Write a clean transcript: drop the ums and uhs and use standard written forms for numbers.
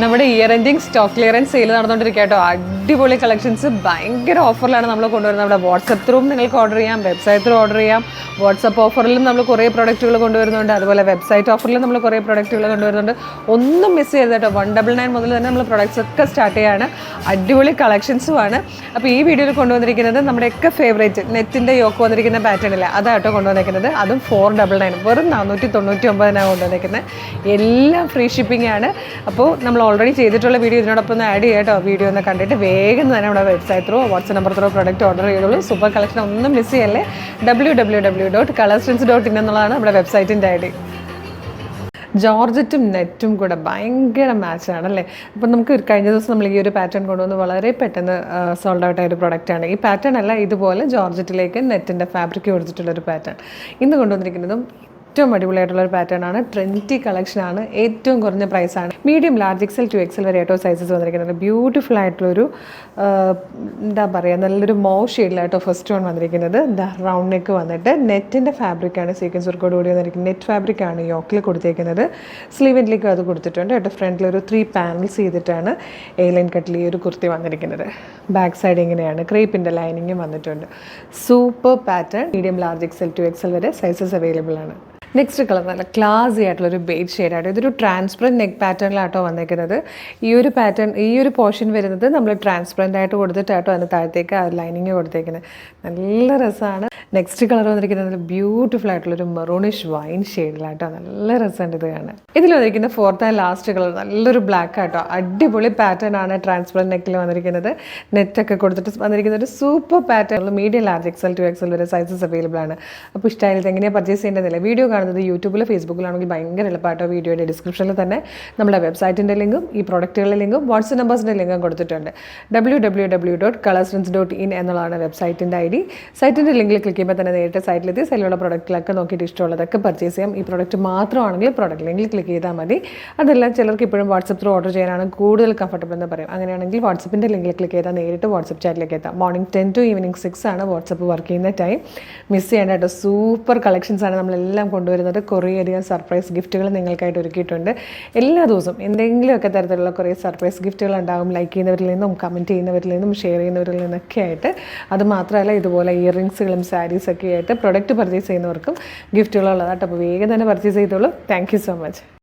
നമ്മുടെ year ending stock clearance sale നടന്നുകൊണ്ടിരിക്കുക കേട്ടോ. അടിപൊളി കളക്ഷൻസ് ഭയങ്കര ഓഫറിലാണ് നമ്മൾ കൊണ്ടുവരുന്നത്. നമ്മുടെ വാട്സപ്പ് ത്രൂവും നിങ്ങൾക്ക് ഓർഡർ ചെയ്യാം, വെബ്സൈറ്റ് ത്രൂ ഓർഡർ ചെയ്യാം. വാട്സപ്പ് ഓഫറിലും നമ്മൾ കുറേ പ്രൊഡക്റ്റുകൾ കൊണ്ടുവരുന്നുണ്ട്, അതുപോലെ വെബ്സൈറ്റ് ഓഫറിലും നമ്മൾ കുറേ പ്രൊഡക്റ്റുകൾ കൊണ്ടുവരുന്നുണ്ട്. ഒന്നും മിസ് ചെയ്യരുത് കേട്ടോ. 199 മുതൽ തന്നെ നമ്മൾ പ്രൊഡക്ട്സ് ഒക്കെ സ്റ്റാർട്ട് ചെയ്യാണ്. അടിപൊളി കളക്ഷൻസുമാണ്. അപ്പോൾ ഈ വീഡിയോയിൽ കൊണ്ടുവന്നിരിക്കുന്നത് നമ്മുടെയൊക്കെ ഫേവറേറ്റ് നെറ്റിൻ്റെ യോക്ക് വന്നിരിക്കുന്ന പാറ്റേൺ ഇല്ല, അതാട്ടോ കൊണ്ടുവന്നിരിക്കുന്നത്. അതും 499 വെറും 499 കൊണ്ടുവന്നിരിക്കുന്നത്. എല്ലാം ഫ്രീ ഷിപ്പിംഗ് ആണ്. അപ്പോൾ നമ്മൾ ഓൾറെഡി ചെയ്തിട്ടുള്ള വീഡിയോ ഇതിനോടൊപ്പം ഒന്ന് ആഡ് ചെയ്യാം കേട്ടോ. വീഡിയോ ഒന്ന് കണ്ടിട്ട് വേഗം തന്നെ നമ്മുടെ website through WhatsApp number through product order ചെയ്തോളൂ. സൂപ്പർ കളക്ഷൻ ഒന്നും മിസ് ചെയ്യല്ലേ. www.colorstrints.in എന്നുള്ളതാണ് നമ്മുടെ വെബ്സൈറ്റിൻ്റെ ഐ ഡി. ജോർജറ്റും നെറ്റും കൂടെ ഭയങ്കര മാച്ചാണ് അല്ലേ. അപ്പം നമുക്ക് കഴിഞ്ഞ ദിവസം നമ്മൾ ഈ ഒരു പാറ്റേൺ കൊണ്ടുവന്ന് വളരെ പെട്ടെന്ന് സോൾഡ് ഔട്ട് ആയ ഒരു പ്രൊഡക്റ്റാണ്. ഈ പാറ്റേൺ അല്ല, ഇതുപോലെ ജോർജറ്റിലേക്ക് നെറ്റിൻ്റെ ഫാബ്രിക് കൊടുത്തിട്ടുള്ളൊരു പാറ്റേൺ. ഇന്ന് കൊണ്ടുവന്നിരിക്കുന്നതും ഏറ്റവും അടിപൊളിയായിട്ടുള്ളൊരു പാറ്റേൺ ആണ്. ട്രെൻഡി കളക്ഷനാണ്, ഏറ്റവും കുറഞ്ഞ പ്രൈസാണ്. മീഡിയം, ലാർജ് എക്സൽ, 2XL വരെ ആയിട്ടോ സൈസസ് വന്നിരിക്കുന്നത്. ബ്യൂട്ടിഫുൾ ആയിട്ടുള്ളൊരു എന്താ പറയുക, നല്ലൊരു മൗ ഷെയ്ഡിലായിട്ടോ ഫസ്റ്റ് വൺ വന്നിരിക്കുന്നത്. എന്താ റൗണ്ട് നെക്ക് വന്നിട്ട് നെറ്റിൻ്റെ ഫാബ്രിക്കാണ്, സീക്വൻസ് വർക്കോട് കൂടി വന്നിരിക്കുന്നത്. നെറ്റ് ഫാബ്രിക്കാണ് യോക്കിൽ കൊടുത്തേക്കുന്നത്. സ്ലീവിൻ്റിലേക്കും അത് കൊടുത്തിട്ടുണ്ട് കേട്ടോ. ഫ്രണ്ടിലൊരു 3 പാനൽസ് ചെയ്തിട്ടാണ് എ-ലൈൻ കട്ടിൽ ഈ ഒരു കുർത്തി വന്നിരിക്കുന്നത്. ബാക്ക് സൈഡ് ഇങ്ങനെയാണ്, ക്രേപ്പിൻ്റെ ലൈനിങ്ങും വന്നിട്ടുണ്ട്. Super pattern. Medium, large XL, 2XL വരെ സൈസസ് അവൈലബിൾ ആണ്. നെക്സ്റ്റ് കളർ നല്ല ക്ലാസി ആയിട്ടുള്ളൊരു ബേജ് ഷെയ്ഡായിട്ട് ഇതൊരു ട്രാൻസ്പെറൻറ്റ് നെക്ക് പാറ്റേണിലാട്ടോ വന്നിരിക്കുന്നത്. ഈ ഒരു പാറ്റേൺ, ഈ ഒരു പോർഷൻ വരുന്നത് നമ്മൾ ട്രാൻസ്പെറൻ്റ് ആയിട്ട് കൊടുത്തിട്ടാട്ടോ അതിന് താഴത്തേക്ക് ആ ലൈനിങ് കൊടുത്തേക്കുന്നത്. നല്ല രസമാണ്. നെക്സ്റ്റ് കളർ വന്നിരിക്കുന്നത് ബ്യൂട്ടിഫുൾ ആയിട്ടുള്ളൊരു മെറൂണിഷ് വൈൻ ഷെയ്ഡിലാട്ടോ. നല്ല രസമുണ്ട് ഇത് കാണാൻ. ഇതിൽ വന്നിരിക്കുന്ന ഫോർത്ത് ആൻഡ് ലാസ്റ്റ് കളർ നല്ലൊരു ബ്ലാക്ക് ആട്ടോ. അടിപൊളി പാറ്റേൺ ആണ് ട്രാൻസ്പെറൻറ്റ് നെക്കിൽ വന്നിരിക്കുന്നത്. നെറ്റൊക്കെ കൊടുത്തിട്ട് വന്നിരിക്കുന്ന ഒരു super pattern. Medium, large XL, 2XL വരെ സൈസസ് അവൈലബിൾ ആണ്. അപ്പോൾ ഇഷ്ടമായാലും എങ്ങനെയാണ് പർച്ചേസ് ചെയ്യേണ്ടതില്ല. വീഡിയോ കാണുന്നത് യൂട്യൂബിലോ ഫേസ്ബുക്കിലാണെങ്കിൽ ഭയങ്കര എളുപ്പമായിട്ടോ. വീഡിയോയുടെ ഡിസ്ക്രിപ്ഷനിൽ തന്നെ നമ്മുടെ വെബ്സൈറ്റിൻ്റെ ലിങ്കും ഈ പ്രൊഡക്റ്റുകളുടെ ലിങ്കും വാട്സ്ആപ്പ് നമ്പേഴ്സിൻ്റെ ലിങ്കും കൊടുത്തിട്ടുണ്ട്. www.colorstrints.in എന്നുള്ളതാണ് വെബ്സൈറ്റിൻ്റെ ഐ ഡി. സൈറ്റിൻ്റെ ലിങ്കിൽ ക്ലിക്ക് ചെയ്യുമ്പോൾ തന്നെ നേരിട്ട് സൈറ്റിലെത്തി സെല്ലുള്ള പ്രൊഡക്റ്റിലൊക്കെ നോക്കിയിട്ട് ഇഷ്ടമുള്ളതൊക്കെ പർച്ചേസ് ചെയ്യാം. ഈ പ്രൊഡക്റ്റ് മാത്രമാണെങ്കിൽ പ്രൊഡക്റ്റ് ലിങ്കിൽ ക്ലിക്ക് ചെയ്താൽ മതി. അതല്ല, ചിലർക്ക് ഇപ്പോഴും വാട്സപ്പ് ത്രൂ ഓർഡർ ചെയ്യാനാണ് കൂടുതൽ കംഫർട്ടബിൾ എന്ന് പറയും. അങ്ങനെയാണെങ്കിൽ വാട്സപ്പിൻ്റെ ലിങ്കിൽ ക്ലിക്ക് ചെയ്താൽ നേരിട്ട് വാട്സപ്പ് ചാറ്റിലേക്ക് എത്താം. മോർണിംഗ് 10 to ഈവനിങ് 6 ആണ് വാട്സപ്പ് വർക്ക് ചെയ്യുന്ന ടൈം. മിസ് ചെയ്യേണ്ട കേട്ടോ. സൂപ്പർ കളക്ഷൻസാണ് നമ്മളെല്ലാം കൊണ്ടുവരുന്നത്. കുറേയധികം സർപ്രൈസ് ഗിഫ്റ്റുകൾ നിങ്ങൾക്കായിട്ട് ഒരുക്കിയിട്ടുണ്ട്. എല്ലാ ദിവസവും എന്തെങ്കിലുമൊക്കെ തരത്തിലുള്ള കുറേ സർപ്രൈസ് ഗിഫ്റ്റുകൾ ഉണ്ടാകും. ലൈക്ക് ചെയ്യുന്നവരിൽ നിന്നും, കമൻറ്റ് ചെയ്യുന്നവരിൽ നിന്നും, ഷെയർ ചെയ്യുന്നവരിൽ നിന്നൊക്കെ ആയിട്ട്. അത് മാത്രമല്ല, ഇതുപോലെ ഇയറിങ്സുകളും സാരീസൊക്കെ ആയിട്ട് പ്രൊഡക്റ്റ് പർച്ചേസ് ചെയ്യുന്നവർക്കും ഗിഫ്റ്റുകളുള്ളതായിട്ട്. അപ്പോൾ വേഗം തന്നെ പർച്ചേസ് ചെയ്തോളൂ. Thank you so much.